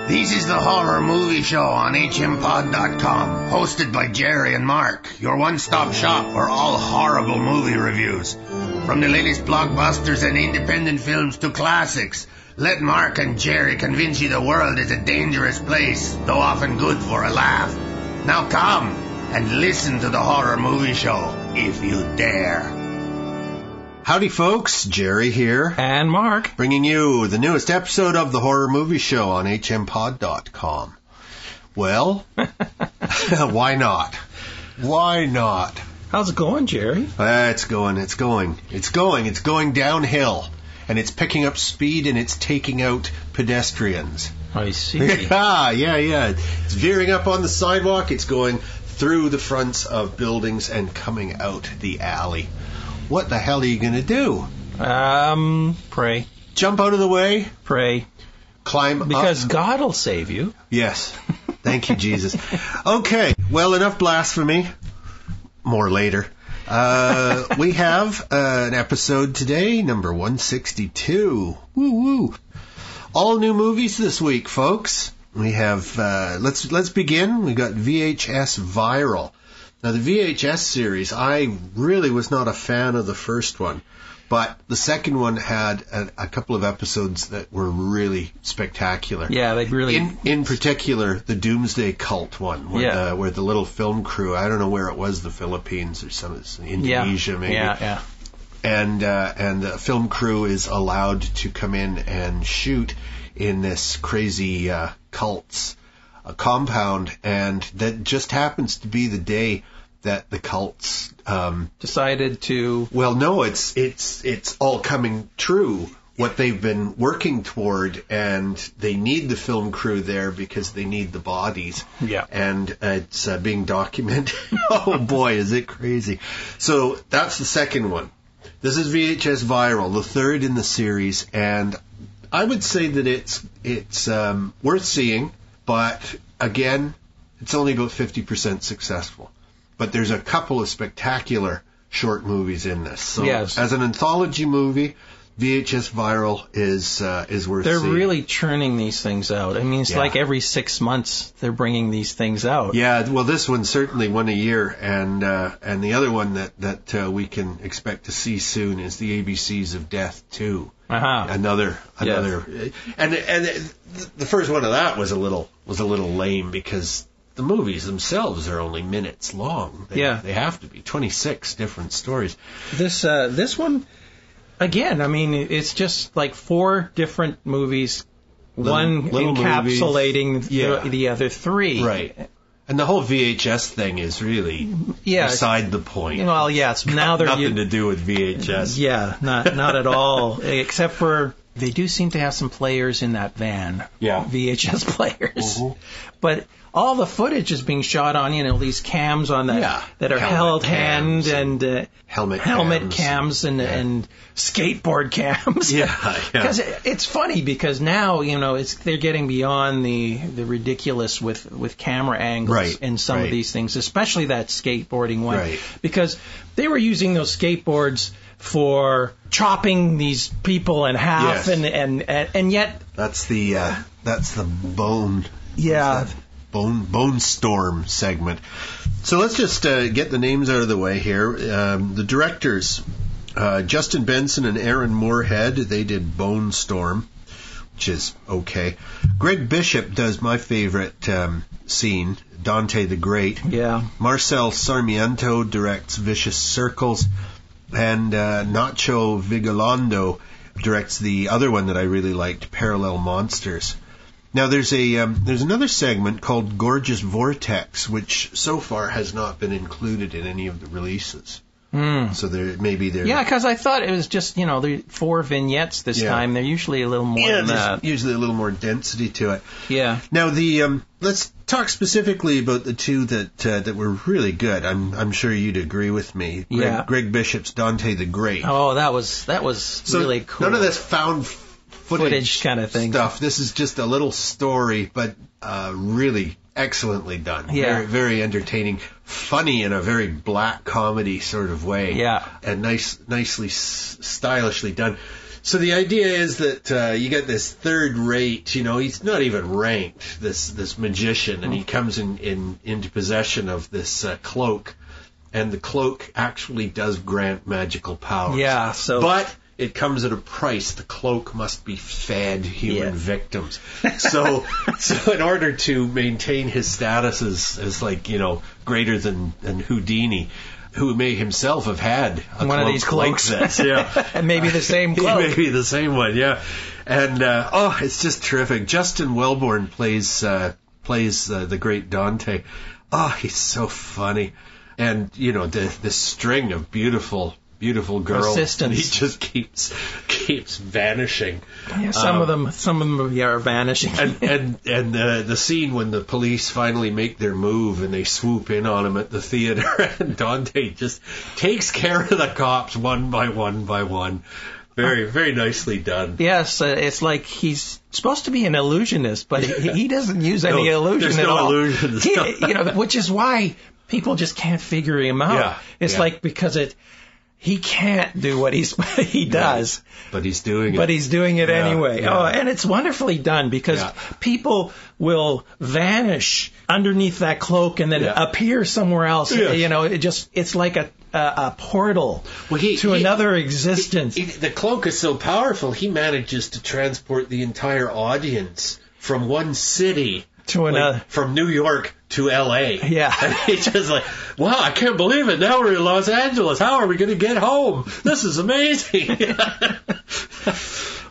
This is the Horror Movie Show on hmpod.com, hosted by Jerry and Mark, your one-stop shop for all horrible movie reviews. From the latest blockbusters and independent films to classics, let Mark and Jerry convince you the world is a dangerous place, though often good for a laugh. Now come and listen to the Horror Movie Show, if you dare. Howdy folks, Jerry here. And Mark. Bringing you the newest episode of the Horror Movie Show on hmpod.com. Well, why not? Why not? How's it going, Jerry? It's going downhill. And it's picking up speed and it's taking out pedestrians. I see. Yeah. It's veering up on the sidewalk. It's going through the fronts of buildings and coming out the alley. What the hell are you going to do? Pray. Jump out of the way? Pray. Climb up? Because God will save you. Yes. Thank you, Jesus. Okay. Well, enough blasphemy. More later. We have an episode today, number 162. Woo-woo. All new movies this week, folks. We have, let's begin. We got VHS Viral. Now, the VHS series, I really was not a fan of the first one, but the second one had a couple of episodes that were really spectacular. Yeah, they really... In particular, the Doomsday Cult one, where the little film crew, I don't know where it was, the Philippines or Indonesia maybe. Yeah. And the film crew is allowed to come in and shoot in this crazy cult's compound, and that just happens to be the day that the cults decided to... Well, no, it's all coming true, what they've been working toward, and they need the film crew there because they need the bodies. Yeah. And it's being documented. Oh boy, is it crazy. So that's the second one. This is VHS Viral, the third in the series, and I would say that it's worth seeing, but again, it's only about 50% successful. But there's a couple of spectacular short movies in this. So yes. As an anthology movie, VHS Viral is worth They're seeing. really churning these things out. I mean, it's like every 6 months they're bringing these things out. Yeah, well, this one's certainly one a year, and the other one that we can expect to see soon is the ABCs of Death 2. Uh-huh. Another, and the first one of that was a little lame because the movies themselves are only minutes long. They have to be 26 different stories. This one, again, I mean, it's just like 4 different movies, one encapsulating the other 3. Right. And the whole VHS thing is really beside the point. Well, yes. Now they're nothing to do with VHS. Yeah, not at all. Except for they do seem to have some players in that van. Yeah. VHS players. Mm-hmm. But all the footage is being shot on, these cams on that are held hand and helmet cams and skateboard cams. Yeah. Because it's funny because now they're getting beyond the ridiculous with camera angles in some of these things, especially that skateboarding one, because they were using those skateboards for chopping these people in half, and yet that's the bone. Yeah. Bone Storm segment. So let's just get the names out of the way here. The directors, Justin Benson and Aaron Moorhead, they did Bone Storm, which is okay. Greg Bishop does my favorite scene, Dante the Great. Yeah. Marcel Sarmiento directs Vicious Circles, and Nacho Vigalondo directs the other one that I really liked, Parallel Monsters. Now there's another segment called Gorgeous Vortex, which so far has not been included in any of the releases. So maybe they're... Yeah, because I thought it was just, the 4 vignettes this time. They're usually a little more than that. Usually a little more density to it. Yeah. Now let's talk specifically about the 2 that were really good. I'm sure you'd agree with me. Greg Bishop's Dante the Great. Oh, that was really cool. None of this found footage kind of thing stuff. This is just a little story, but really excellently done. Yeah. Very, very entertaining, funny in a very black comedy sort of way. Yeah. And nicely, stylishly done. So the idea is that you get this third rate, he's not even ranked, this magician, and he comes into possession of this cloak, and the cloak actually does grant magical powers. Yeah, But it comes at a price. The cloak must be fed human victims. So in order to maintain his status as greater than Houdini, who may himself have had one of these cloaks. And maybe the same cloak. Maybe the same one, yeah. And it's just terrific. Justin Welborn plays the great Dante. Oh, he's so funny. And the string of beautiful girls. Assistants. He just keeps vanishing. Yeah, some of them are vanishing. And the scene when the police finally make their move and they swoop in on him at the theater, and Dante just takes care of the cops one by one. Very, very nicely done. Yes, it's like he's supposed to be an illusionist, but he doesn't use any illusion at all. Illusions. Which is why people just can't figure him out. Yeah, it's like because he can't do what he does. But he's doing it. But he's doing it anyway. Yeah. Oh, and it's wonderfully done because people will vanish underneath that cloak and then appear somewhere else. Yeah. It's like a portal to another existence. The cloak is so powerful, he manages to transport the entire audience from one city to another, from New York to L.A. Yeah. And it's just like, wow, I can't believe it. Now we're in Los Angeles. How are we going to get home? This is amazing.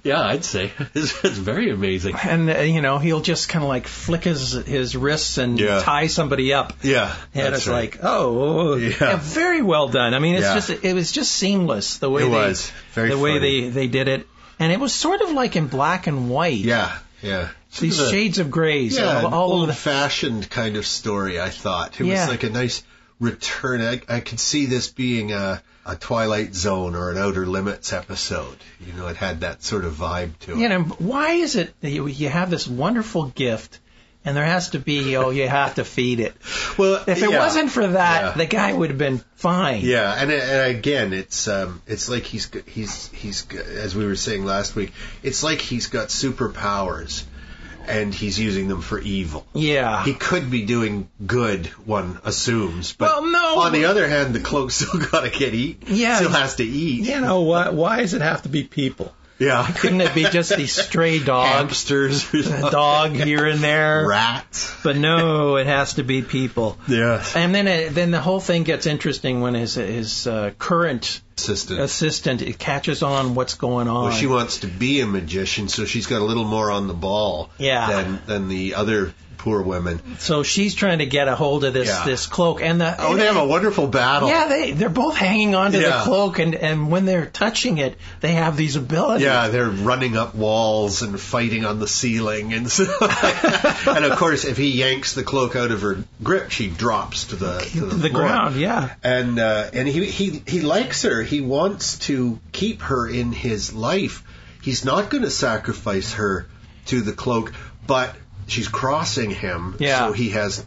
Yeah, I'd say. It's very amazing. And, he'll just kind of like flick his wrists and tie somebody up. Yeah. And it's like, very well done. I mean, it was just seamless the way they did it. And it was sort of like in black and white. Yeah. These shades of grays. Yeah, all old-fashioned kind of story, I thought. It was like a nice return. I could see this being a Twilight Zone or an Outer Limits episode. It had that sort of vibe to it. Why is it that you have this wonderful gift and there has to be, you have to feed it? Well, if it wasn't for that, the guy would have been fine. Yeah, and again, it's like he's as we were saying last week, it's like he's got superpowers. And he's using them for evil. Yeah. He could be doing good, one assumes. But no. On the other hand, the cloak's still got to get eaten. Yeah. Still has to eat. Why does it have to be people? Yeah. Couldn't it be just these stray dogs? Hamsters. A dog here and there. Rats. But no, it has to be people. Yeah. And then the whole thing gets interesting when his current assistant catches on what's going on. Well, she wants to be a magician, so she's got a little more on the ball than the other poor women. So she's trying to get a hold of this cloak, and they have a wonderful battle. Yeah, they're both hanging on to the cloak, and when they're touching it, they have these abilities. Yeah, they're running up walls and fighting on the ceiling, and and of course, if he yanks the cloak out of her grip, she drops to the ground. Yeah, and he likes her. He wants to keep her in his life. He's not going to sacrifice her to the cloak, but she's crossing him, so he has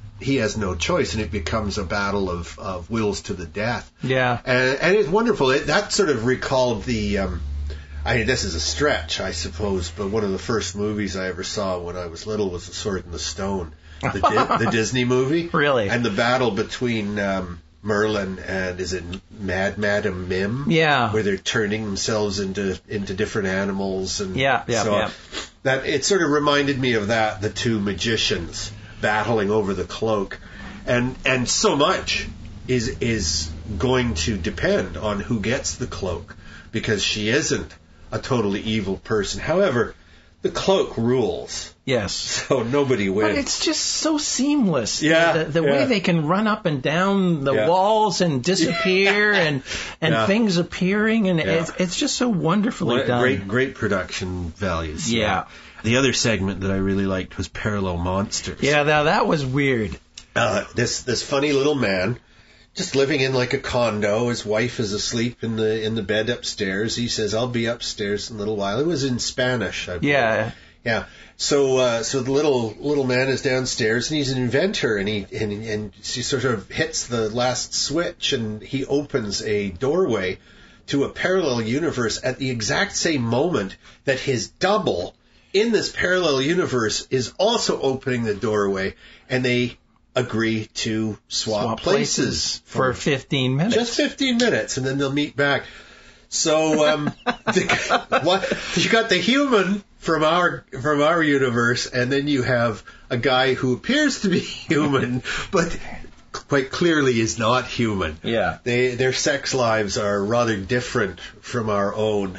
no choice, and it becomes a battle of wills to the death. Yeah, and it's wonderful. That sort of recalled the. This is a stretch, I suppose, but one of the first movies I ever saw when I was little was The Sword and the Stone, the Disney movie. Really, and the battle between Merlin and is it Madam Mim? Yeah, where they're turning themselves into different animals and That it sort of reminded me of that, the two magicians battling over the cloak, and so much is going to depend on who gets the cloak, because she isn't a totally evil person. However, the cloak rules. Yes. So nobody wins. But it's just so seamless. Yeah. The way they can run up and down the walls and disappear and things appearing, and it's just so wonderfully done. Great production values. Yeah. The other segment that I really liked was Parallel Monsters. Yeah, now that was weird. This funny little man, just living in like a condo. His wife is asleep in the bed upstairs. He says, "I'll be upstairs in a little while." It was in Spanish, I believe. Yeah. So the little man is downstairs, and he's an inventor, and he sort of hits the last switch, and he opens a doorway to a parallel universe at the exact same moment that his double in this parallel universe is also opening the doorway, and they agree to swap places for 15 minutes. Just 15 minutes, and then they'll meet back. So you got the human from our universe, and then you have a guy who appears to be human, but quite clearly is not human. Yeah. Their sex lives are rather different from our own,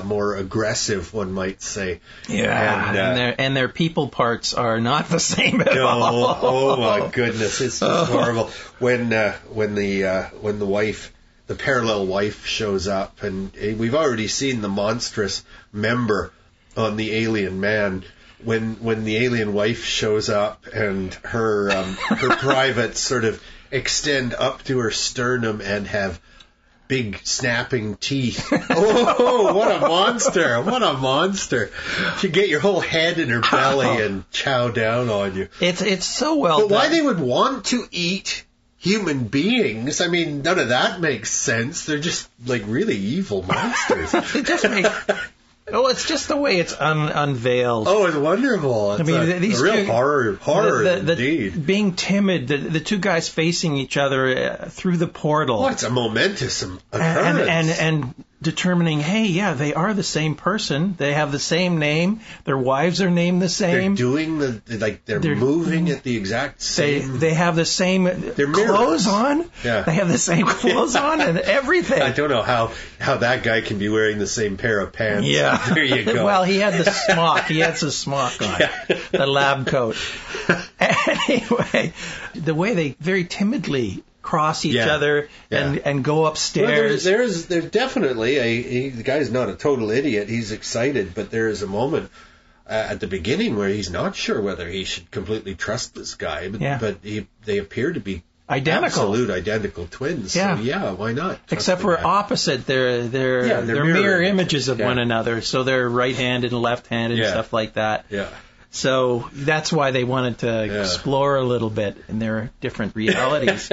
more aggressive, one might say. Yeah, and their people parts are not the same at all. Oh my goodness, it's just horrible. When the wife, the parallel wife, shows up, and we've already seen the monstrous member on the alien man. When the alien wife shows up and her privates sort of extend up to her sternum and have big snapping teeth. Oh, what a monster! What a monster! She'd get your whole head in her belly and chow down on you. It's so well done. But why they would want to eat human beings, I mean, none of that makes sense. They're just like really evil monsters. It just makes... Oh, it's just the way it's unveiled. Oh, it's wonderful. It's these a real horror indeed. Being timid, the two guys facing each other through the portal. Oh, it's a momentous occurrence. And determining, hey, yeah, they are the same person. They have the same name. Their wives are named the same. They're doing they're moving at the exact same. They have the same clothes on. Yeah. They have the same clothes on and everything. I don't know how that guy can be wearing the same pair of pants. Yeah. There you go. Well, he had the smock. He had his smock on. Yeah. The lab coat. Anyway, the way they very timidly cross each other and go upstairs. Well, there's definitely the guy's not a total idiot. He's excited, but there is a moment at the beginning where he's not sure whether he should completely trust this guy. But they appear to be absolute identical twins. Yeah. So why not? Except for opposite, they're mirror images of one another. So they're right-handed and left-handed and stuff like that. Yeah. So that's why they wanted to explore a little bit in their different realities.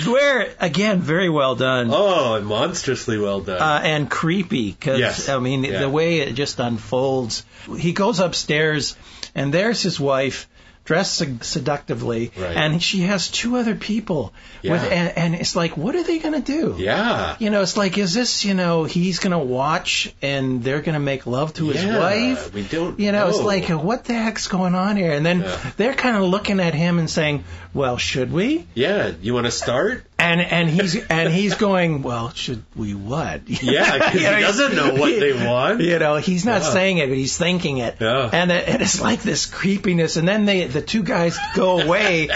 Where, again, very well done. Oh, and monstrously well done. And creepy, because, the way it just unfolds. He goes upstairs, and there's his wife, dressed seductively, and she has two other people. And it's like, what are they going to do? Yeah. It's like, is this, he's going to watch and they're going to make love to his wife? We don't know. It's like, what the heck's going on here? And then they're kind of looking at him and saying, well, should we? Yeah, you want to start? And he's going, well, should we what? Yeah, because he doesn't know what they want. He's not saying it, but he's thinking it. Yeah. And it's like this creepiness. And then the two guys go away,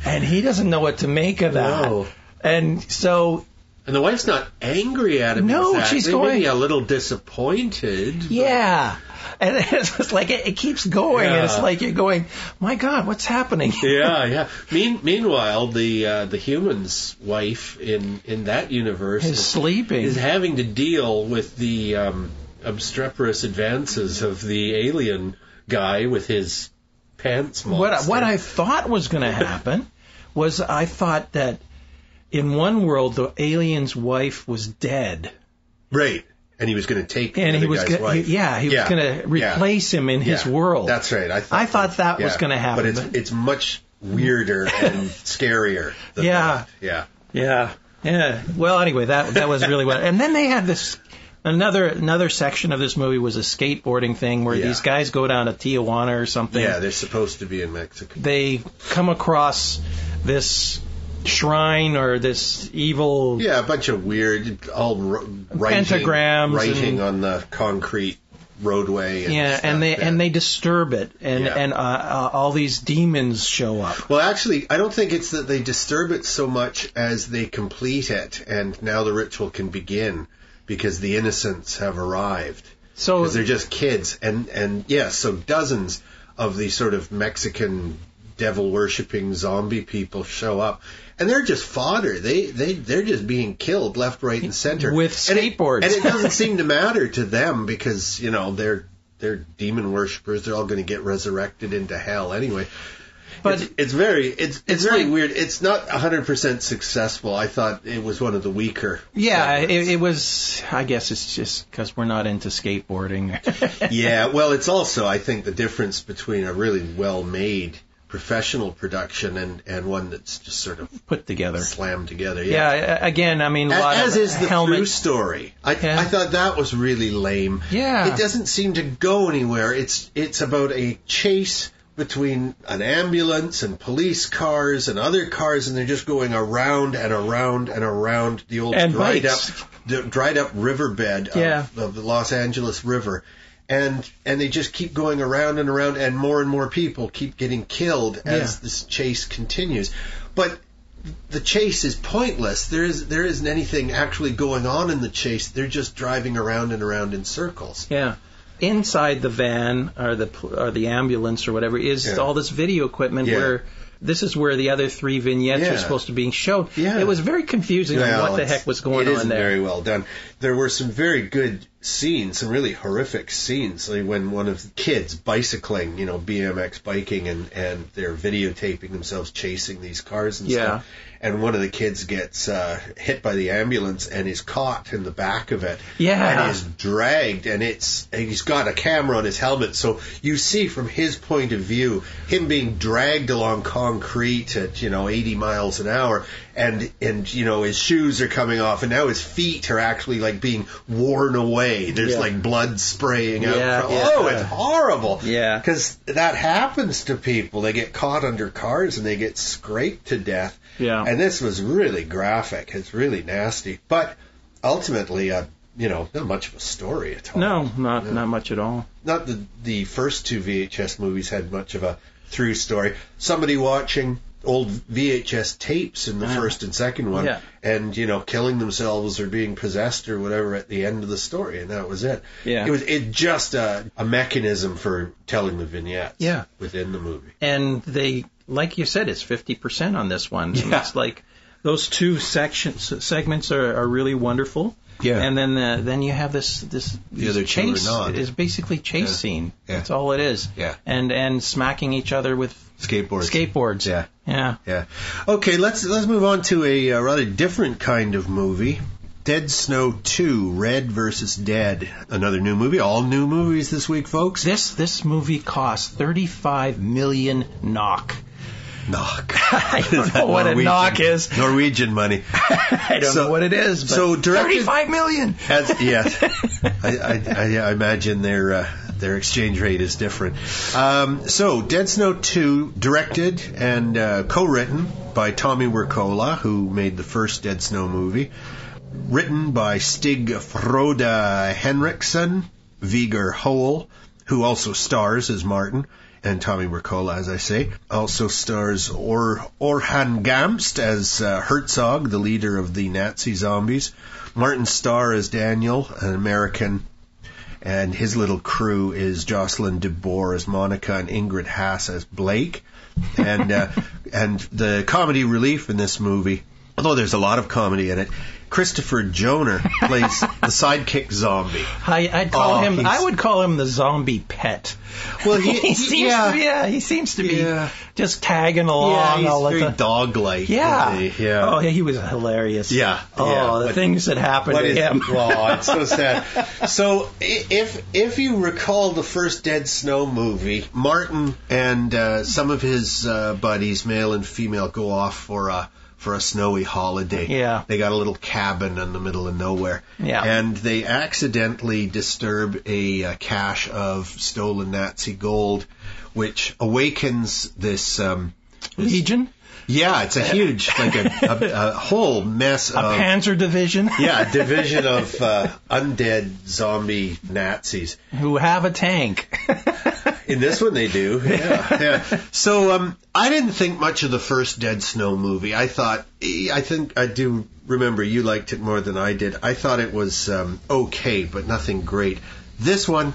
and he doesn't know what to make of that. No. And so... And the wife's not angry at him. No, exactly. she's going... Maybe a little disappointed. Yeah. And it's just like it keeps going, and it's like you're going, my God, what's happening? Yeah. Meanwhile, the human's wife in that universe is sleeping, is having to deal with the obstreperous advances of the alien guy with his pants monster. What I thought was going to happen was I thought that in one world the alien's wife was dead. Right. And he was going to take and the guy's wife. He was going to replace him in his world. That's right. I thought that was going to happen. But it's much weirder and scarier than that. Yeah. Well, anyway, that was really well. And then they had this another section of this movie was a skateboarding thing where these guys go down to Tijuana or something. Yeah, they're supposed to be in Mexico. They come across this shrine or this evil... Yeah, a bunch of weird, pentagrams writing on the concrete roadway. And they disturb it, and all these demons show up. Well, actually, I don't think it's that they disturb it so much as they complete it, and now the ritual can begin because the innocents have arrived. Because they're just kids, and so dozens of these sort of Mexican devil-worshipping zombie people show up. And they're just fodder. They're just being killed left, right, and center with skateboards. And it doesn't seem to matter to them because they're demon worshippers. They're all going to get resurrected into hell anyway. But it's very weird. It's not 100% successful. I thought it was one of the weaker. Yeah, it was. I guess it's just because we're not into skateboarding. Yeah, well, it's also, I think, the difference between a really well-made professional production and one that's just sort of put together, slammed together. Yeah, again, I mean, as is the Through story. I thought that was really lame. Yeah, it doesn't seem to go anywhere. It's about a chase between an ambulance and police cars and other cars, and they're just going around and around and around the old dried up riverbed of the Los Angeles River. And they just keep going around and around, and more people keep getting killed as this chase continues. But the chase is pointless. There isn't anything actually going on in the chase. They're just driving around and around in circles. Yeah. Inside the van or the ambulance or whatever is all this video equipment where this is where the other 3 vignettes are supposed to be shown. Yeah. It was very confusing on what the heck was going on there. It isn't very well done. There were some very good scenes, some really horrific scenes, like when one of the kids bicycling, BMX biking, and they're videotaping themselves chasing these cars and stuff. And one of the kids gets hit by the ambulance and is caught in the back of it. Yeah. And is dragged, and he's got a camera on his helmet, so you see from his point of view him being dragged along concrete at 80 miles an hour, and his shoes are coming off, and now his feet are actually like being worn away. There's like blood spraying out. It's horrible. Yeah. Because that happens to people. They get caught under cars and they get scraped to death. Yeah. And this was really graphic. It's really nasty. But ultimately, not much of a story at all. No, not much at all. Not the first 2 VHS movies had much of a through story. Somebody watching old VHS tapes in the first and second one and, killing themselves or being possessed or whatever at the end of the story, and that was it. Yeah. It was just a mechanism for telling the vignettes within the movie. And they, like you said, it's 50% on this one. Yeah. It's like those 2 segments are really wonderful. Yeah. And then you have this the other chase. Two are not. It's basically chase scene. Yeah. That's all it is. Yeah. And smacking each other with skateboards. Yeah. Yeah. Yeah. Okay, let's move on to a rather different kind of movie. Dead Snow 2, Red vs. Dead. Another new movie. All new movies this week, folks. This movie cost 35 million NOK. Knock. I don't know what a knock is. Norwegian money. I don't know what it is, but so 35 million. Yes. I imagine their exchange rate is different. So Dead Snow 2, directed and co-written by Tommy Wirkola, who made the first Dead Snow movie. Written by Stig Frode Henriksen, Vigør Hoel, who also stars as Martin. And Tommy Wirkola, as I say, also stars Orhan Gamst as Herzog, the leader of the Nazi zombies. Martin Starr as Daniel, an American, and his little crew is Jocelyn de Boer as Monica and Ingrid Haas as Blake. And the comedy relief in this movie, although there's a lot of comedy in it, Christopher Joner plays the sidekick zombie. I would call him the zombie pet. Well, he seems to be just tagging along. Yeah, he's very dog-like. Yeah. Oh, he was hilarious. Yeah. The things that happened to him. Oh, it's so sad. So, if you recall the first Dead Snow movie, Martin and some of his buddies, male and female, go off for a snowy holiday. Yeah. They got a little cabin in the middle of nowhere. Yeah. And they accidentally disturb a cache of stolen Nazi gold, which awakens this Legion? Yeah, it's a huge, like a whole mess of... A Panzer division? Yeah, a division of undead zombie Nazis. Who have a tank. In this one they do, yeah. So I didn't think much of the first Dead Snow movie. I think I do remember you liked it more than I did. I thought it was okay, but nothing great. This one...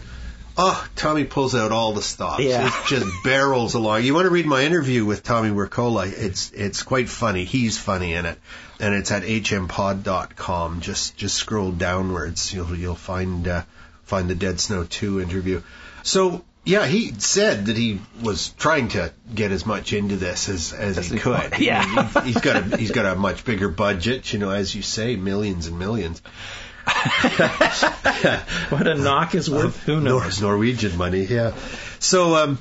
Oh, Tommy pulls out all the stops. Yeah. It just barrels along. You want to read my interview with Tommy Wirkola? It's quite funny. He's funny in it, and it's at hmpod.com. Just scroll downwards. You'll find the Dead Snow 2 interview. So Yeah, he said that he was trying to get as much into this as he could. Yeah. He's got a much bigger budget, as you say, millions and millions. What a knock is worth, who knows? Norwegian money, yeah. So,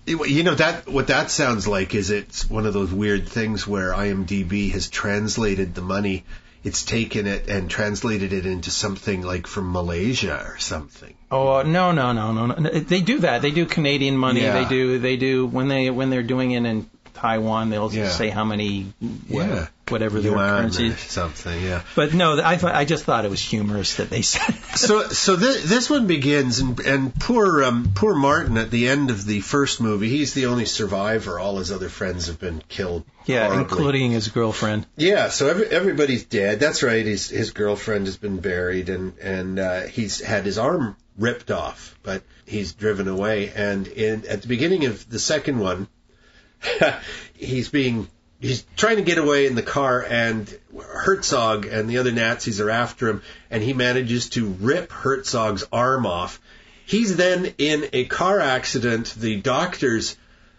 what that sounds like is it's one of those weird things where IMDb has translated the money. It's taken it and translated it into something like from Malaysia or something. Oh, no. They do that. They do Canadian money. Yeah. They do when they're doing it in Taiwan, they'll just say how many, whatever their currency is. Something, yeah. But no, I just thought it was humorous that they said. So this one begins, and poor Martin at the end of the first movie, he's the only survivor. All his other friends have been killed. Yeah, horribly. including his girlfriend. Yeah, so everybody's dead. That's right. His girlfriend has been buried, and he's had his arm ripped off, but he's driven away. And at the beginning of the second one, he's trying to get away in the car, and Herzog and the other Nazis are after him, and he manages to rip Herzog's arm off. He's then in a car accident. The doctors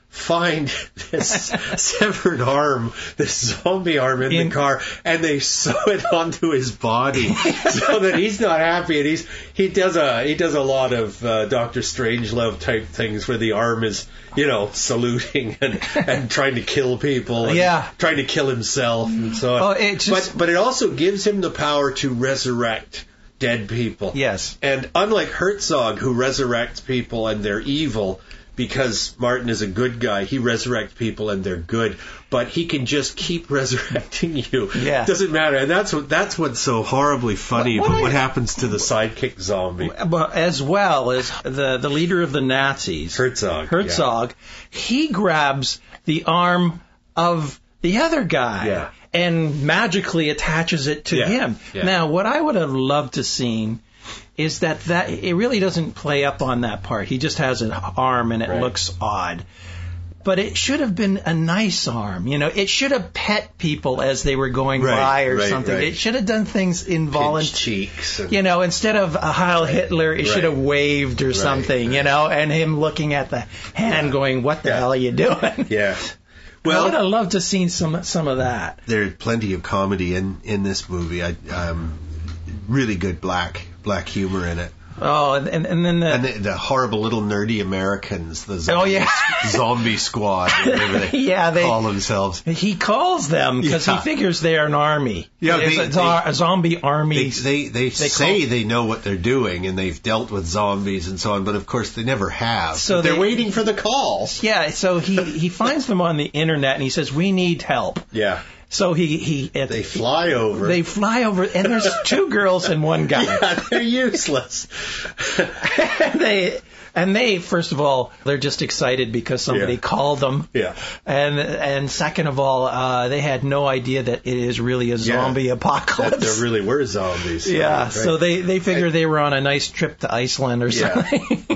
find this severed arm, this zombie arm in the car, and they sew it onto his body so that he's not happy. And he does a lot of Dr. Strangelove type things where the arm is, saluting and trying to kill people, and trying to kill himself and so on. But it also gives him the power to resurrect dead people. Yes. And unlike Herzog, who resurrects people and they're evil, because Martin is a good guy, he resurrects people and they're good, but he can just keep resurrecting you. Yeah. Doesn't matter. And that's what's so horribly funny about what happens to the sidekick zombie. But as well as the leader of the Nazis, Herzog, he grabs the arm of the other guy and magically attaches it to him. Yeah. Now, what I would have loved to seen is that it really doesn't play up on that part. He just has an arm and it looks odd. But it should have been a nice arm. It should have pet people as they were going by or something. Right. It should have done things involuntary. Cheeks. And instead of a Heil Hitler, it should have waved or something, and him looking at the hand going, what the hell are you doing? Yeah. Well, I would have loved to have seen some of that. There's plenty of comedy in this movie. Really good black humor in it. Oh, and then the horrible little nerdy Americans, the zombie squad, whatever they call themselves. He calls them because he figures they're an army. Yeah, a zombie army. They say they know what they're doing and they've dealt with zombies and so on, but of course they never have. So they're waiting for the calls. Yeah, so he finds them on the internet and he says, "We need help." Yeah. So they fly over. They fly over, and there's two girls and one guy. Yeah, they're useless. and they first of all, they're just excited because somebody called them. Yeah. And second of all, they had no idea that it is really a zombie apocalypse. That there really were zombies. Yeah. Right. So they figured they were on a nice trip to Iceland or something. Yeah.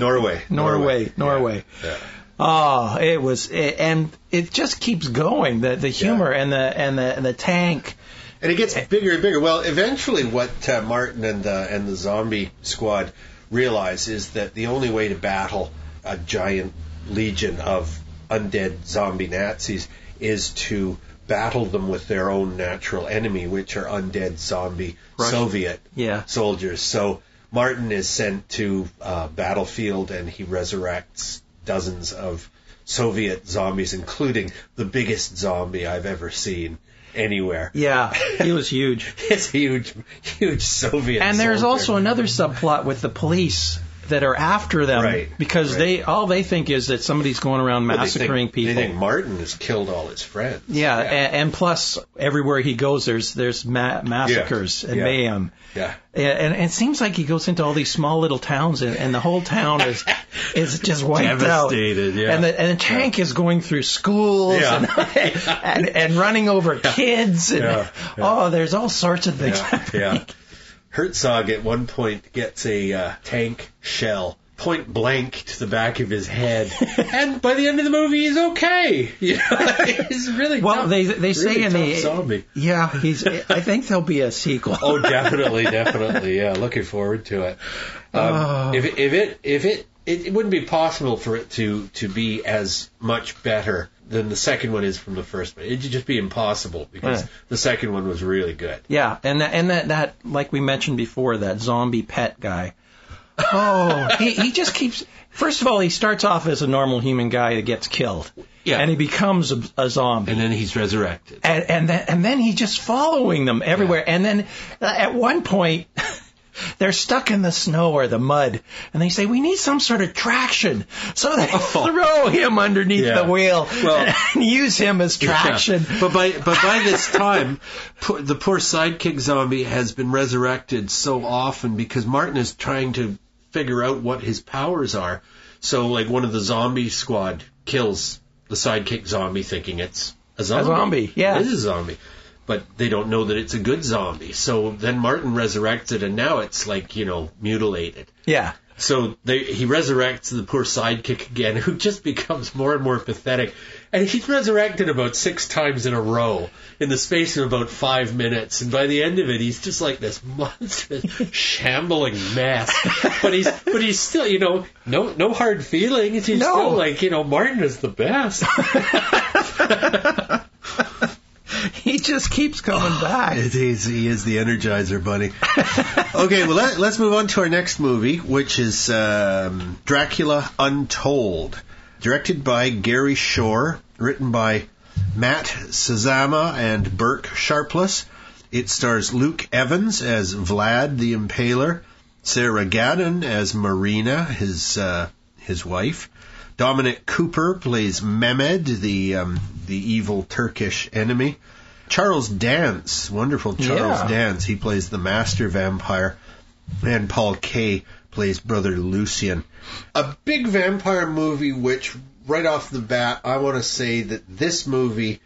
Norway. Yeah. Oh, it was, and it just keeps going. The humor and the tank, and it gets bigger and bigger. Well, eventually, what Martin and the zombie squad realize is that the only way to battle a giant legion of undead zombie Nazis is to battle them with their own natural enemy, which are undead zombie Soviet soldiers. So Martin is sent to a battlefield, and he resurrects dozens of Soviet zombies, including the biggest zombie I've ever seen anywhere. Yeah, he was huge. It's a huge Soviet And there's soldier. Also another subplot with the police that are after them because all they think is that somebody's going around massacring people. They think Martin has killed all his friends. Yeah. And plus everywhere he goes there's massacres and mayhem. Yeah. And it seems like he goes into all these small little towns and the whole town is just wiped devastated, out. Yeah. And the tank is going through schools and running over kids and there's all sorts of things happening. Yeah. Herzog at one point gets a tank shell point blank to the back of his head, and by the end of the movie, he's okay. He's really tough. They say in the zombie. Yeah, I think there'll be a sequel. Oh, definitely. Yeah, looking forward to it. If it it wouldn't be possible for it to be as much better than the second one is from the first one. It'd just be impossible because the second one was really good. Yeah, and that like we mentioned before, that zombie pet guy. Oh, he just keeps. First of all, he starts off as a normal human guy that gets killed. Yeah. And he becomes a zombie. And then he's resurrected. And then he's just following them everywhere. Yeah. And then at one point, they're stuck in the snow or the mud. And they say, we need some sort of traction. So they throw him underneath the wheel and use him as traction. Yeah. But by this time, the poor sidekick zombie has been resurrected so often because Martin is trying to figure out what his powers are. So, like, one of the zombie squad kills the sidekick zombie thinking it's a zombie. A zombie, yeah. It is a zombie. But they don't know that it's a good zombie. So then Martin resurrects it, and now it's, like, mutilated. Yeah. So he resurrects the poor sidekick again, who just becomes more and more pathetic. And he's resurrected about 6 times in a row in the space of about 5 minutes. And by the end of it, he's just like this monstrous, shambling mess. But he's still, no hard feelings. He's still like, Martin is the best. He just keeps coming back. He is the Energizer Bunny. Okay, well, let's move on to our next movie, which is Dracula Untold. Directed by Gary Shore, written by Matt Sazama and Burke Sharpless. It stars Luke Evans as Vlad the Impaler, Sarah Gadon as Marina, his wife. Dominic Cooper plays Mehmed, the evil Turkish enemy. Charles Dance, wonderful Charles Dance, he plays the master vampire. And Paul Kaye plays Brother Lucian. A big vampire movie which, right off the bat, I want to say that this movie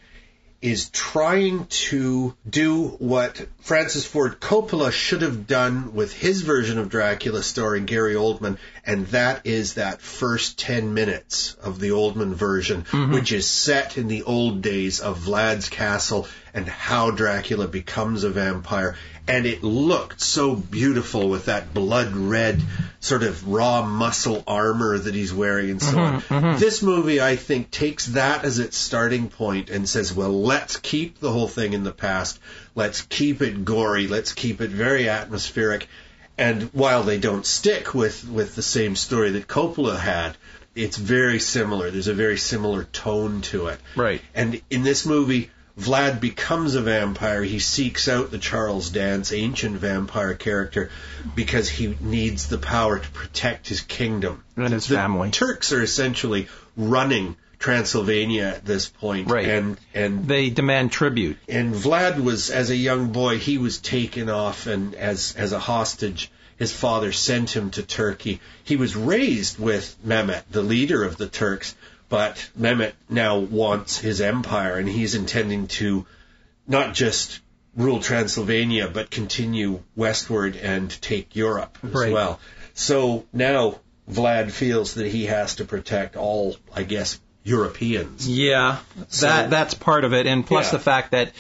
is trying to do what Francis Ford Coppola should have done with his version of Dracula starring Gary Oldman, and that is that first 10 minutes of the Oldman version, which is set in the old days of Vlad's castle and how Dracula becomes a vampire. And it looked so beautiful with that blood red sort of raw muscle armor that he's wearing and so on. This movie, I think, takes that as its starting point and says, well, let's keep the whole thing in the past. Let's keep it gory. Let's keep it very atmospheric. And while they don't stick with the same story that Coppola had, it's very similar. There's a very similar tone to it. Right. And in this movie, Vlad becomes a vampire. He seeks out the Charles Dance ancient vampire character because he needs the power to protect his kingdom. And his family. The Turks are essentially running Transylvania at this point. Right. And they demand tribute. And Vlad was, as a young boy, he was taken off and as a hostage. His father sent him to Turkey. He was raised with Mehmet, the leader of the Turks. But Mehmet now wants his empire, and he's intending to not just rule Transylvania, but continue westward and take Europe as well. So now Vlad feels that he has to protect all, I guess, Europeans. Yeah, that's part of it. And plus the fact that,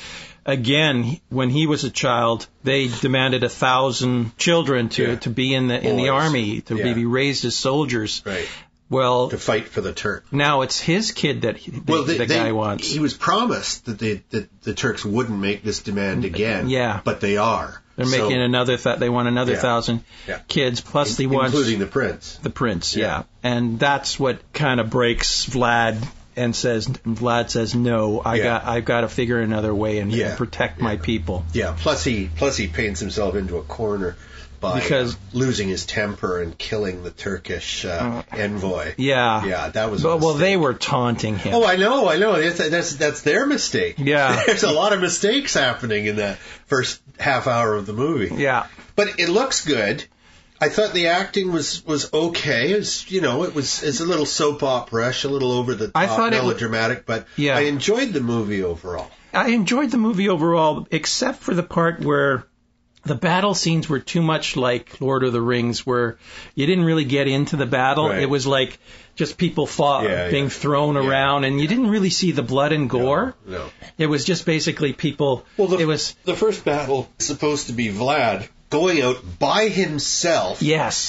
again, when he was a child, they demanded 1,000 children to be in the army, to be raised as soldiers. Right. Well, to fight for the Turk. Now it's his kid that the guy wants. He was promised that the Turks wouldn't make this demand again. Yeah, but they are. They're making another. They want another 1,000 kids. Plus, they want including the prince. The prince, and that's what kind of breaks Vlad. And Vlad says, no, I've got to figure another way and protect my people. Yeah. Plus he paints himself into a corner by losing his temper and killing the Turkish envoy. Yeah. Yeah, that was well, they were taunting him. Oh, I know. That's their mistake. Yeah. There's a lot of mistakes happening in that first half hour of the movie. Yeah. But it looks good. I thought the acting was okay. It's a little soap opera-ish, a little over the top, melodramatic, but I enjoyed the movie overall. I enjoyed the movie overall, except for the part where the battle scenes were too much like Lord of the Rings, where you didn't really get into the battle. Right. It was like just people being thrown around, and you didn't really see the blood and gore. No. It was just basically people. Well, the first battle is supposed to be Vlad going out by himself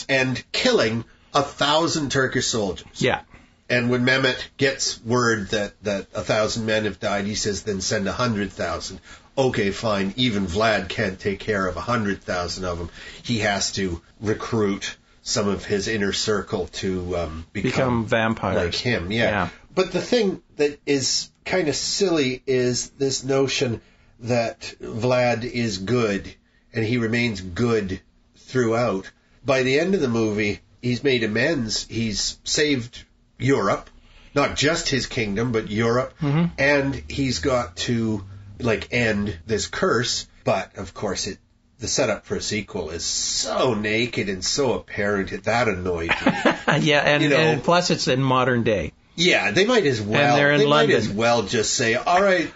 and killing 1,000 Turkish soldiers. Yeah. And when Mehmet gets word that 1,000 men have died, he says, then send 100,000. Okay, fine. Even Vlad can't take care of 100,000 of them. He has to recruit some of his inner circle to become vampires. Like him, yeah. But the thing that is kind of silly is this notion that Vlad is good, and he remains good throughout. By the end of the movie, he's made amends. He's saved Europe, not just his kingdom, but Europe, and he's got to end this curse. But of course, the setup for a sequel is so naked and so apparent that annoyed me. Yeah, and plus it's in modern day. Yeah, they might as well. And they're in London. Might as well just say, all right,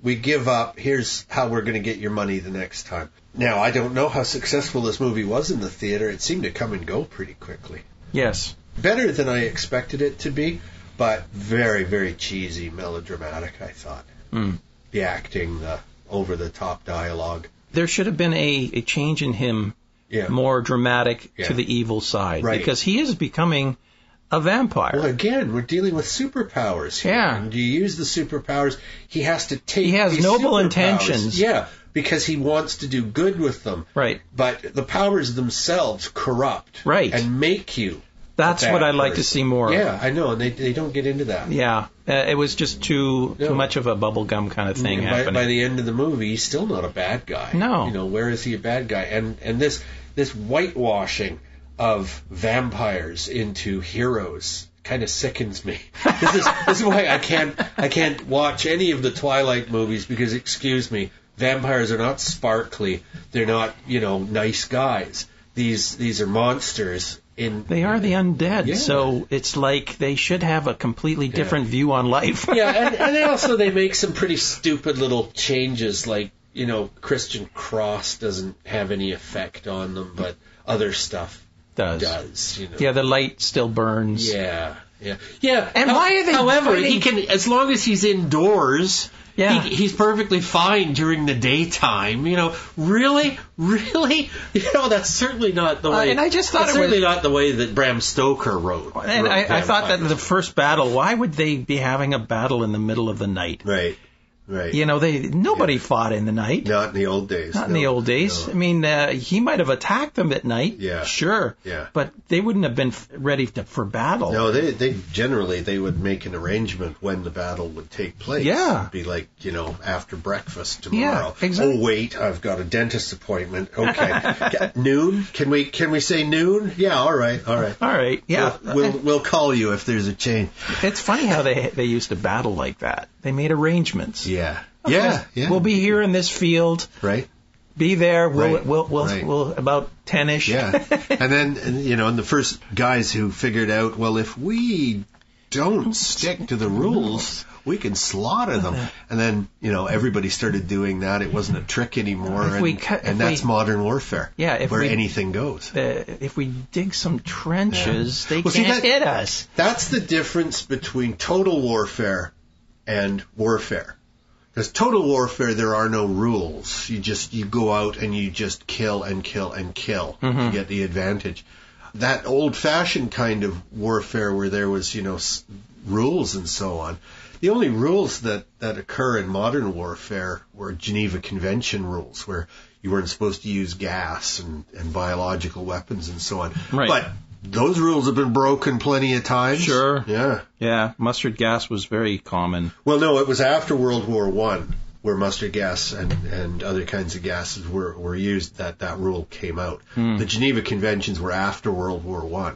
we give up. Here's how we're going to get your money the next time. Now, I don't know how successful this movie was in the theater. It seemed to come and go pretty quickly. Yes. Better than I expected it to be, but very, very cheesy, melodramatic, I thought. The acting, the over-the-top dialogue. There should have been a change in him, more dramatic to the evil side. Right. Because he is becoming a vampire. Well, again, we're dealing with superpowers here. Yeah. And you use the superpowers, he has to take He has these noble superpowers. intentions. Yeah, because he wants to do good with them. Right. But the powers themselves corrupt. Right. And make you. That's what I'd like to see more of. Yeah, I know, and they don't get into that. Yeah, it was just too much of a bubblegum kind of thing happening. By the end of the movie, he's still not a bad guy. No. Where is he a bad guy? And this whitewashing of vampires into heroes kind of sickens me. This is why I can't watch any of the Twilight movies because, excuse me, vampires are not sparkly. They're not, nice guys. These are monsters. They are the undead, so it's like they should have a completely different view on life. and they make some pretty stupid little changes, like, Christian cross doesn't have any effect on them, but other stuff does. Yeah, the light still burns. Yeah. And why are they? However, he can, as long as he's indoors. Yeah. He's perfectly fine during the daytime. Really? That's certainly not the way. And I just thought not the way that Bram Stoker wrote. And I thought that the first battle, why would they be having a battle in the middle of the night? Right. Nobody fought in the night. Not in the old days. In the old days. No. I mean, he might have attacked them at night. Yeah. Sure. Yeah. But they wouldn't have been ready for battle. No, they generally would make an arrangement when the battle would take place. Yeah. It'd be like, after breakfast tomorrow. Yeah, exactly. Oh, wait, I've got a dentist appointment. Okay. Noon? Can we say noon? Yeah, all right. All right. Yeah. We'll call you if there's a change. It's funny how they used to battle like that. They made arrangements. Yeah. Okay. Yeah. We'll be here in this field. Right. Be there. We'll about 10-ish. Yeah. And then, and the first guys who figured out, well, if we don't stick to the rules, we can slaughter them. And then, everybody started doing that. It wasn't a trick anymore. And that's modern warfare. Yeah. Where anything goes. If we dig some trenches, they can't hit us. That's the difference between total warfare and warfare. Because total warfare, there are no rules. You go out and you just kill and kill and kill to get the advantage. That old-fashioned kind of warfare where there was, rules and so on. The only rules that occur in modern warfare were Geneva Convention rules, where you weren't supposed to use gas and biological weapons and so on. Right. But those rules have been broken plenty of times. Sure. Yeah. Yeah, mustard gas was very common. Well, no, it was after World War I where mustard gas and other kinds of gases were used that rule came out. The Geneva Conventions were after World War I.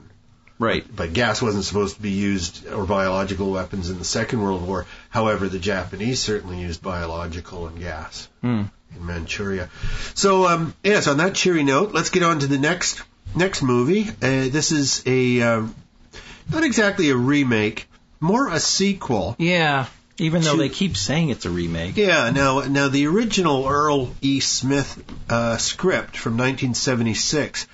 Right. But gas wasn't supposed to be used, or biological weapons, in the Second World War. However, the Japanese certainly used biological and gas in Manchuria. So, so on that cheery note, let's get on to the next movie. This is not exactly a remake, more a sequel. Yeah, even though they keep saying it's a remake. Yeah, now the original Earl E. Smith script from 1976,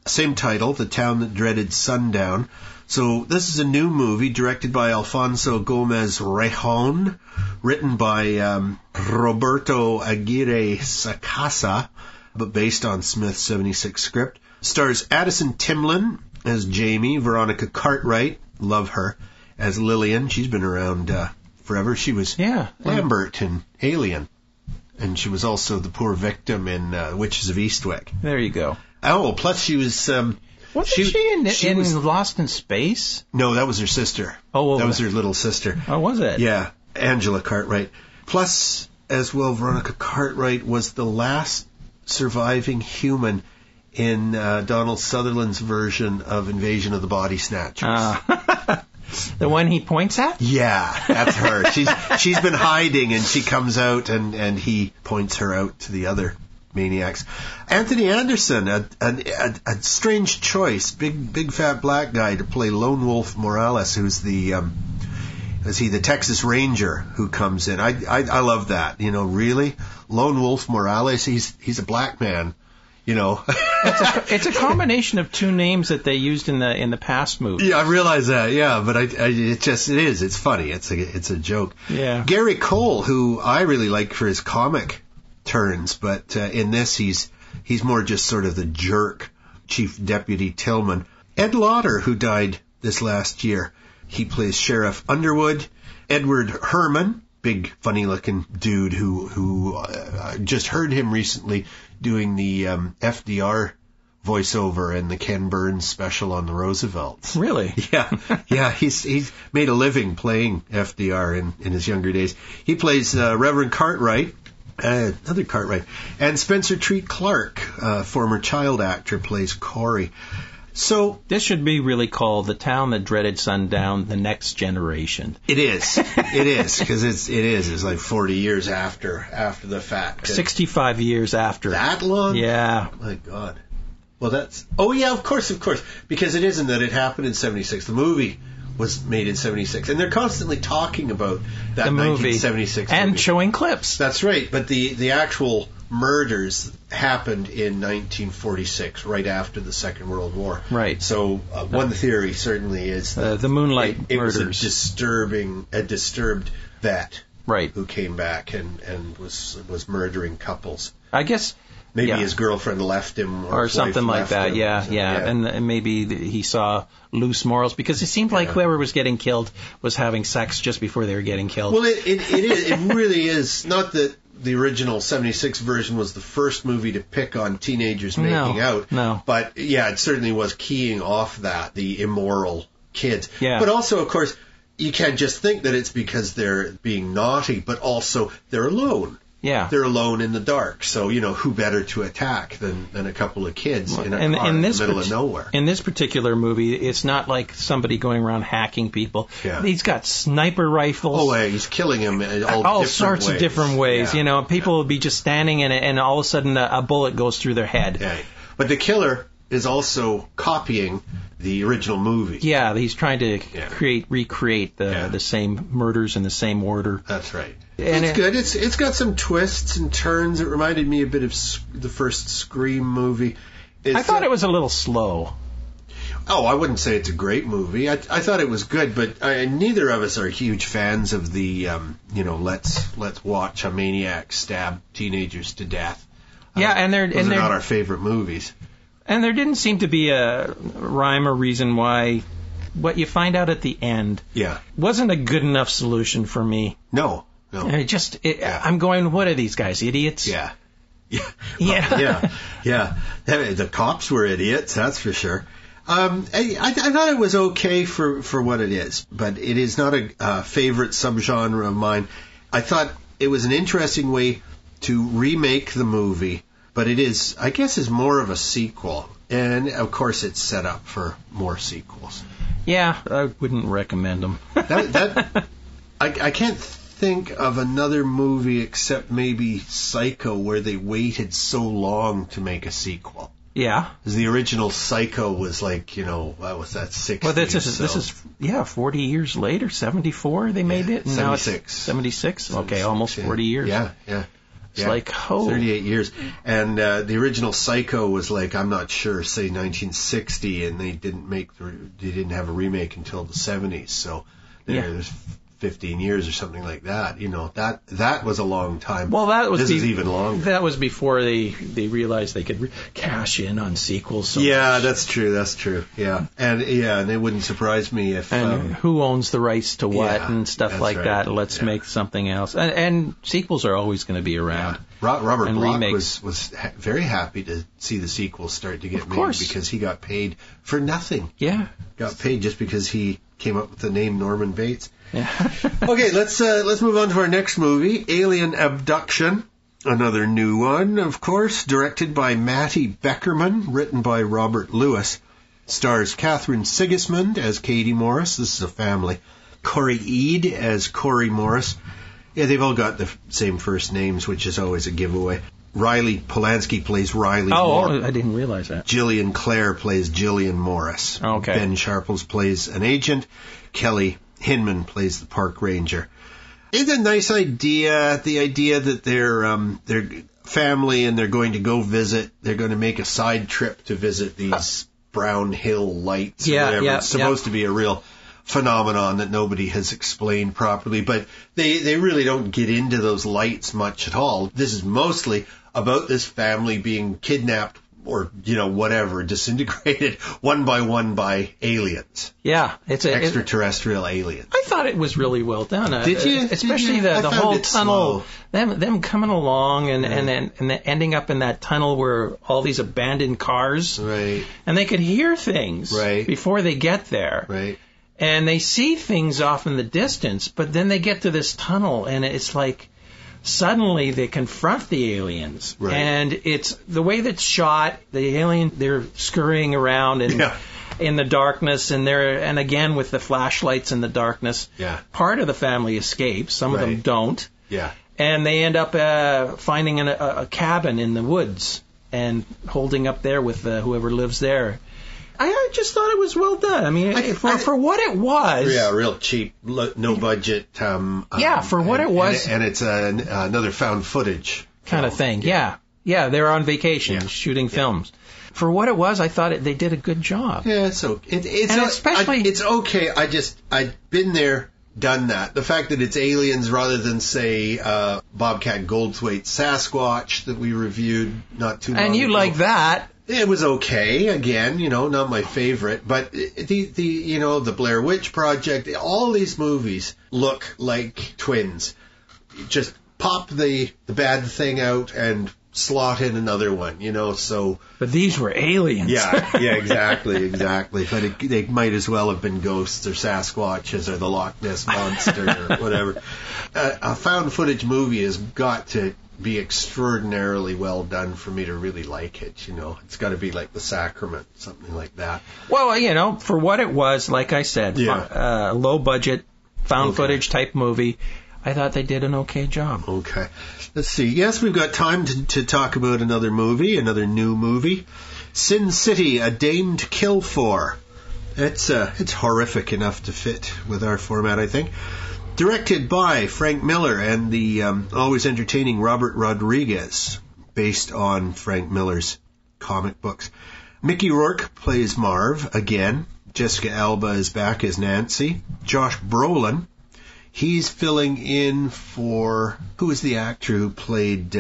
same title, The Town That Dreaded Sundown. So this is a new movie directed by Alfonso Gomez Rejon, written by Roberto Aguirre Sacasa, but based on Smith's 76 script. Stars Addison Timlin, as Jamie. Veronica Cartwright, love her, as Lillian. She's been around forever. She was Lambert in Alien. And she was also the poor victim in Witches of Eastwick. There you go. Oh, plus she was... Wasn't she in Lost in Space? No, that was her sister. Oh, that was her little sister. Oh, was it? Yeah, Angela Cartwright. Plus, as well, Veronica Cartwright was the last surviving human in Donald Sutherland's version of Invasion of the Body Snatchers. The one he points at? Yeah, that's her. She's been hiding, and she comes out, and he points her out to the other maniacs. Anthony Anderson, a strange choice, big fat black guy to play Lone Wolf Morales, who's the Texas Ranger who comes in. I love that. Really, Lone Wolf Morales. He's a black man. It's a combination of two names that they used in the past movie. Yeah, I realize that. Yeah, but it is. It's funny. It's a joke. Yeah. Gary Cole, who I really like for his comic turns, but in this he's more just sort of the jerk Chief Deputy Tillman. Ed Lauder, who died this last year, he plays Sheriff Underwood. Edward Herman, big funny looking dude who just heard him recently doing the FDR voiceover in the Ken Burns special on the Roosevelts. Really? Yeah. He's made a living playing FDR in his younger days. He plays Reverend Cartwright. Another Cartwright. And Spencer Treat Clark, former child actor, plays Corey. So this should be really called The Town That Dreaded Sundown, The Next Generation. It is, because it's like 40 years after the fact. 65 years after. That long? Yeah. Oh my God. Well, of course, because it isn't that it happened in 76. The movie was made in 76, and they're constantly talking about that the movie 1976 and movie. Showing clips. That's right, but the actual murders happened in 1946, right after the Second World War. Right. So one theory certainly is that the Moonlight murders. It was a disturbed vet, right, who came back and was murdering couples. I guess. Maybe his girlfriend left him, or something like that. Yeah. And maybe he saw loose morals, because it seemed like whoever was getting killed was having sex just before they were getting killed. Well, it really is. Not that the original 76 version was the first movie to pick on teenagers making out. No. But yeah, it certainly was keying off that, the immoral kids. Yeah. But also, of course, you can't just think that it's because they're being naughty, but also they're alone. Yeah. They're alone in the dark, so, who better to attack than a couple of kids in a car in the middle of nowhere. In this particular movie, it's not like somebody going around hacking people. Yeah. He's got sniper rifles. Oh, yeah, he's killing them in all sorts ways. Of different ways. Yeah. People will be just standing in it, and all of a sudden a bullet goes through their head. Yeah. But the killer is also copying the original movie. Yeah, he's trying to recreate the same murders in the same order. That's right. And it's good. It's got some twists and turns. It reminded me a bit of the first Scream movie. I thought it was a little slow. Oh, I wouldn't say it's a great movie. I thought it was good, but neither of us are huge fans of the let's watch a maniac stab teenagers to death. Yeah, and they're not our favorite movies. And there didn't seem to be a rhyme or reason why what you find out at the end wasn't a good enough solution for me. No. I'm going, what are these guys, idiots? Yeah. Yeah. The cops were idiots, that's for sure. I thought it was okay for what it is, but it is not a favorite subgenre of mine. I thought it was an interesting way to remake the movie, but it is, I guess, is more of a sequel. And, of course, it's set up for more sequels. Yeah, I wouldn't recommend them. I can't think of another movie except maybe Psycho where they waited so long to make a sequel. Yeah. Because the original Psycho was like, what was that, 60s? Well, this is 40 years later, 74 they made it? And 76. Now it's 76? Okay, almost 40 years. Yeah. It's like, 38 years. And the original Psycho was like, I'm not sure, say 1960, and they didn't have a remake until the 70s. So there's 15 years or something like that. That was a long time. Well, this is even longer. That was before they realized they could cash in on sequels. So much. That's true. Yeah, and it wouldn't surprise me if. And who owns the rights to what and stuff like that? Let's make something else. And sequels are always going to be around. Robert Bloch was very happy to see the sequels start to get made because he got paid for nothing. Yeah, got paid just because he came up with the name Norman Bates. Yeah. Okay, let's move on to our next movie, Alien Abduction. Another new one, of course, directed by Matty Beckerman, written by Robert Lewis. Stars Catherine Sigismund as Katie Morris. This is a family. Corey Eade as Corey Morris. Yeah, they've all got the same first names, which is always a giveaway. Riley Polanski plays Riley Morris. Oh, I didn't realize that. Gillian Clare plays Gillian Morris. Okay. Ben Sharples plays an agent. Kelly Hinman plays the park ranger. It's a nice idea. The idea that they're family and they're going to go visit. They're going to make a side trip to visit these Brown Hill lights or whatever. It's supposed to be a real phenomenon that nobody has explained properly, but they really don't get into those lights much at all. This is mostly about this family being kidnapped or, whatever, disintegrated one by one by aliens. Yeah. It's extraterrestrial aliens. I thought it was really well done. Did you? Especially the whole tunnel, them coming along and ending up in that tunnel where all these abandoned cars. Right. And they could hear things before they get there. Right. And they see things off in the distance, but then they get to this tunnel and it's like suddenly they confront the aliens. Right. And it's the way that's shot, the alien, they're scurrying around and in the darkness and again with the flashlights in the darkness. Yeah. Part of the family escapes, some of them don't. Yeah. And they end up finding a cabin in the woods and holding up there with whoever lives there. I just thought it was well done. I mean, for what it was. Yeah, real cheap, no budget. For what it was. And it's another found footage kind of thing. Yeah, they're on vacation shooting films. For what it was, I thought they did a good job. Yeah, so it's okay. I've been there, done that. The fact that it's aliens rather than, say, Bobcat Goldthwait's Sasquatch that we reviewed not too long ago. And you like that. It was okay. Again, not my favorite, but the Blair Witch Project, all these movies look like twins. Just pop the bad thing out and slot in another one, so. But these were aliens. Yeah, exactly. But they might as well have been ghosts or Sasquatches or the Loch Ness Monster or whatever. A found footage movie has got to be extraordinarily well done for me to really like it, It's got to be like The Sacrament, something like that. Well, for what it was, like I said, low budget, found footage type movie, I thought they did an okay job. Okay. Let's see. Yes, we've got time to talk about another new movie. Sin City, A Dame to Kill For. It's horrific enough to fit with our format, I think. Directed by Frank Miller and the always entertaining Robert Rodriguez, based on Frank Miller's comic books. Mickey Rourke plays Marv again. Jessica Alba is back as Nancy. Josh Brolin, he's filling in for, who is the actor who played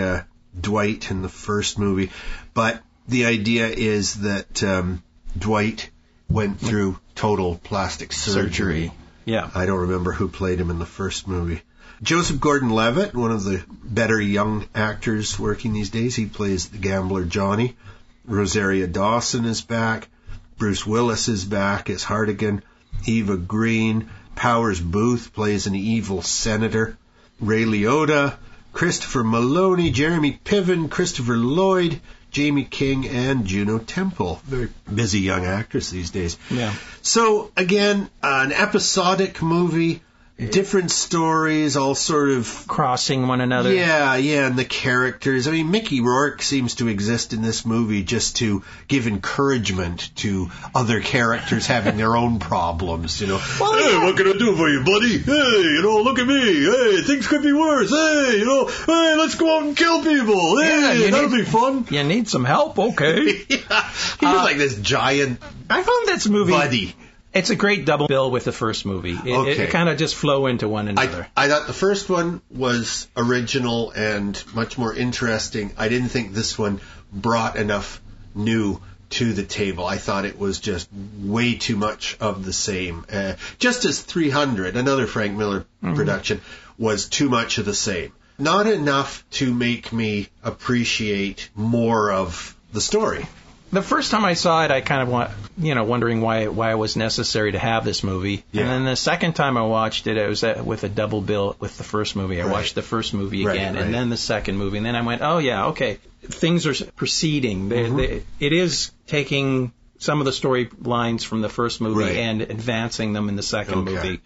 Dwight in the first movie? But the idea is that Dwight went through total plastic surgery. Yeah. I don't remember who played him in the first movie. Joseph Gordon-Levitt, one of the better young actors working these days. He plays the gambler Johnny. Rosaria Dawson is back. Bruce Willis is back as Hartigan. Eva Green. Powers Booth plays an evil senator. Ray Liotta. Christopher Maloney. Jeremy Piven. Christopher Lloyd. Jamie King and Juno Temple. Very busy young actress these days. Yeah. So, again, an episodic movie, different stories, all sort of crossing one another. Yeah, and the characters. I mean, Mickey Rourke seems to exist in this movie just to give encouragement to other characters having their own problems, Well, hey, what can I do for you, buddy? Hey, look at me. Hey, things could be worse. Hey, hey, let's go out and kill people. Hey, that'll be fun. You need some help? Okay. He was like this giant I found this movie buddy. It's a great double bill with the first movie. It kind of just flow into one another. I thought the first one was original and much more interesting. I didn't think this one brought enough new to the table. I thought it was just way too much of the same. Just as 300, another Frank Miller production, was too much of the same. Not enough to make me appreciate more of the story. The first time I saw it, I kind of wondering why it was necessary to have this movie. Yeah. And then the second time I watched it, it was with a double bill with the first movie. I watched the first movie again, and then the second movie, and then I went, oh yeah, okay, things are proceeding. It is taking some of the storylines from the first movie and advancing them in the second movie.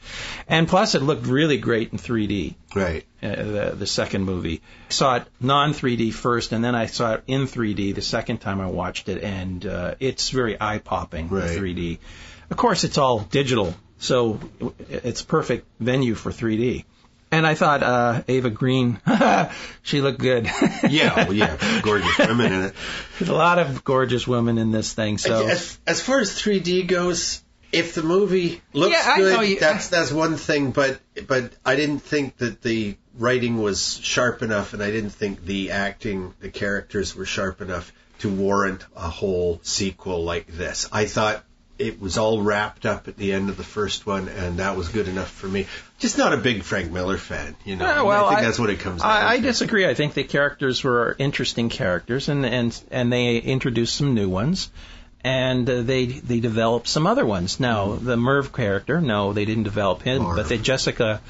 And plus, it looked really great in 3D. Right. The second movie. I saw it non-3D first, and then I saw it in 3D the second time I watched it, and it's very eye-popping, the 3D. Of course, it's all digital, so it's perfect venue for 3D. And I thought Ava Green, she looked good. yeah, gorgeous women in it. There's a lot of gorgeous women in this thing. So as far as 3D goes, if the movie looks good, that's one thing. But I didn't think that the writing was sharp enough, and I didn't think the acting, the characters were sharp enough to warrant a whole sequel like this. I thought it was all wrapped up at the end of the first one, and that was good enough for me. Just not a big Frank Miller fan, you know. I think that's what it comes down to. I disagree. I think the characters were interesting characters, and they introduced some new ones, and they developed some other ones. Now, the Merv character, no, they didn't develop him, but the Jessica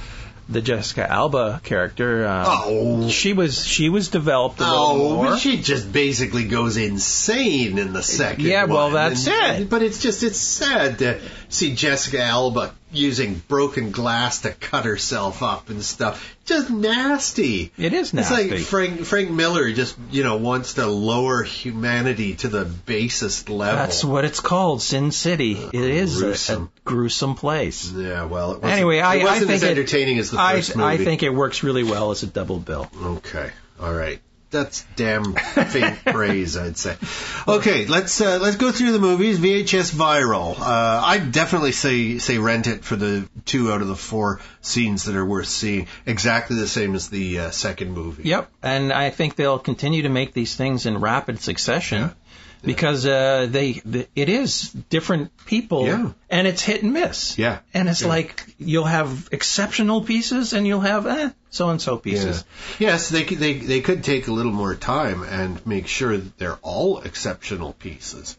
Alba character, she was developed a little more. But she just basically goes insane in the second one. Yeah, well, that's it. But it's sad to see Jessica Alba using broken glass to cut herself up and stuff. Just nasty. It is nasty. It's like Frank Miller just, wants to lower humanity to the basest level. That's what it's called, Sin City. It is a gruesome place. Yeah, well, it wasn't, anyway, I wasn't think as entertaining as the first movie. I think it works really well as a double bill. Okay, all right. That's damn faint praise, I'd say. Okay, let's go through the movies. VHS Viral. I'd definitely say rent it for the 2 out of the 4 scenes that are worth seeing. Exactly the same as the second movie. Yep, and I think they'll continue to make these things in rapid succession. Yeah. Because it is different people, and it's hit and miss. Yeah. And it's like you'll have exceptional pieces, and you'll have so-and-so pieces. Yeah. Yes, they could take a little more time and make sure that they're all exceptional pieces.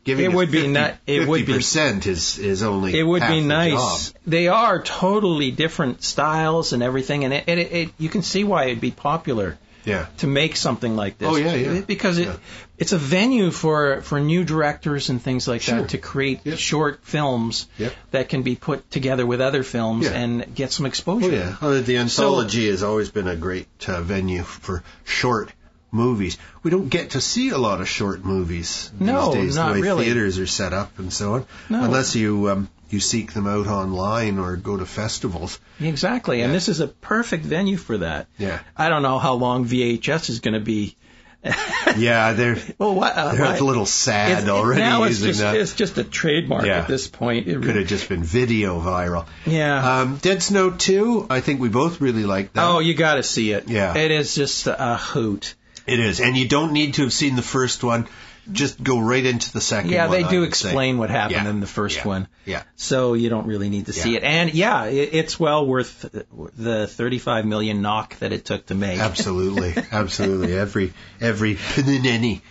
Giving 50% is only it would half be nice. The job. They are totally different styles and everything, and it you can see why it'd be popular. Yeah. To make something like this. Oh, yeah. Because it's a venue for new directors and things like that to create short films that can be put together with other films and get some exposure. Oh, yeah. The anthology has always been a great venue for short movies. We don't get to see a lot of short movies these days. Not the way really. Theaters are set up and so on. No. Unless you seek them out online or go to festivals. Exactly, and this is a perfect venue for that. Yeah. I don't know how long VHS is going to be. They're a little sad already. Now it's just a trademark at this point. It could have just been video viral. Yeah. Dead Snow 2, I think we both really like that. Oh, you got to see it. Yeah. It is just a hoot. It is, and you don't need to have seen the first one. Just go right into the second one. Yeah, they do explain what happened in the first one. Yeah. So you don't really need to see it. And it's well worth the 35 million knock that it took to make. Absolutely. Every penny.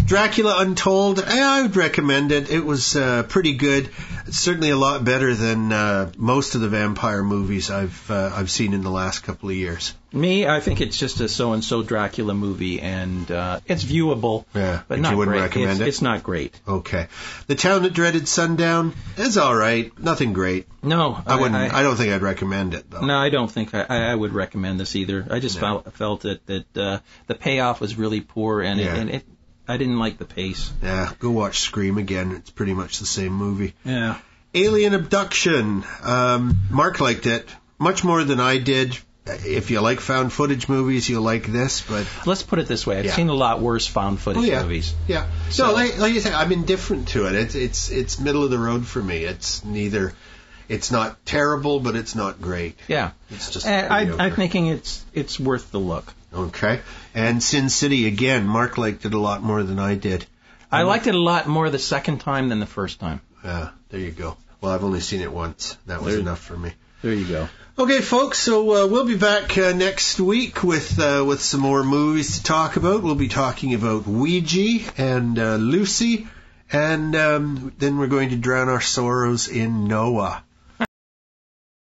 Dracula Untold, I would recommend it. It was pretty good. It's certainly a lot better than most of the vampire movies I've seen in the last couple of years. I think it's just a so-and-so Dracula movie, and it's viewable, but not you wouldn't great. recommend it? It's not great. Okay. The Town That Dreaded Sundown is all right. Nothing great. No. I wouldn't. I don't think I'd recommend it, though. No, I don't think I would recommend this either. I just felt that the payoff was really poor, and I didn't like the pace. Yeah, go watch Scream again. It's pretty much the same movie. Yeah. Alien Abduction. Mark liked it much more than I did. if you like found footage movies, you'll like this. But let's put it this way: I've seen a lot worse found footage movies. Yeah. So, like you said, I'm indifferent to it. It's middle of the road for me. It's neither. It's not terrible, but it's not great. Yeah. It's just. I'm thinking it's worth the look. Okay. And Sin City again. Mark liked it a lot more than I did. I liked it a lot more the second time than the first time. Yeah. There you go. Well, I've only seen it once. That was enough for me. There you go. Okay, folks, so we'll be back next week with some more movies to talk about. We'll be talking about Ouija and Lucy, and then we're going to drown our sorrows in Noah.